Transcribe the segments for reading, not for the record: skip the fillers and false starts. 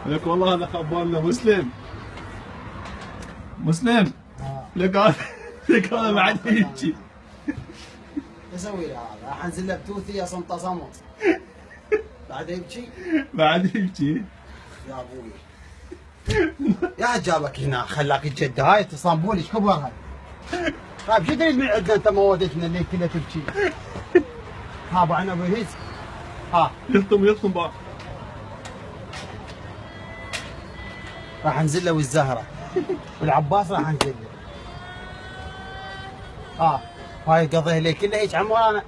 لك والله انا خبرنا مسلم. مسلم. لك هذا لك هذا بعد يبكي. اسوي له هذا؟ راح انزل له بتوثي صمت صمت. بعد يبكي؟ بعد يبكي. يا ابوي. يا جابك هنا خلاك تجد هاي تصامبول ايش كبرها؟ طيب شو تريد من عندنا انت موتتنا اللي كلها تبكي؟ ها ابو عنب ويهز. ها يلطم بقى. راح انزل له والزهره والعباس راح انزل له. هاي قضيه لي كلها هيك عم ورانا.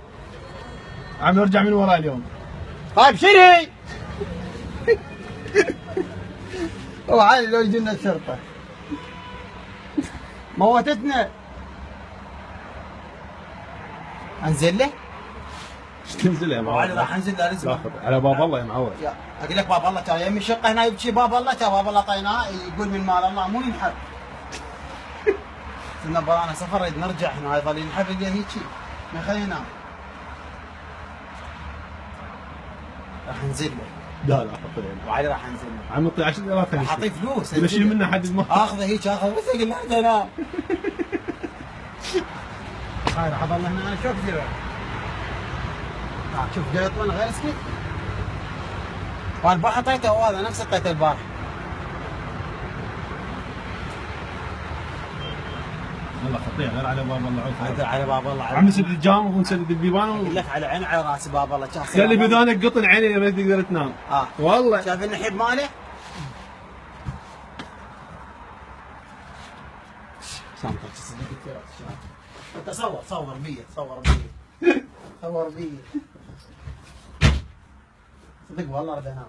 عم يرجع من وراي اليوم. طيب شنو؟ هو عادي لو يجينا الشرطه. موتتنا. انزل له؟ ايش تنزل يا معود؟ راح انزل له رزق. على باب الله يا معود. اقول لك باب الله كان يمي الشقه هنا يبكي باب الله كان باب الله طيناه يقول من مال الله مو ينحب. كنا برانا سفر نريد نرجع هنا يظل ينحب اللي هيجي ما يخليه ينام. راح انزل له. لا حط له. وعلي راح انزل له. عم يطلع 10,000 راح اعطيه فلوس. بشيل منه حد ما اخذه هيك اخذ بس اقول له انت نام. هاي راح اظل هنا انا شوف كثير. شوف جاي يطلع غير سكت. والبارحه اعطيته هذا نفس اعطيته البارحه. والله خطير غير على باب الله عود. على باب الله عم نسد الجام ونسد البيبان اقول لك على عيني على راسي باب الله قال لي بذانك قطن عيني ما تقدر تنام. والله شايف النحيب ماله؟ شنطة انت صور بي صور بي صدق والله اريد انام.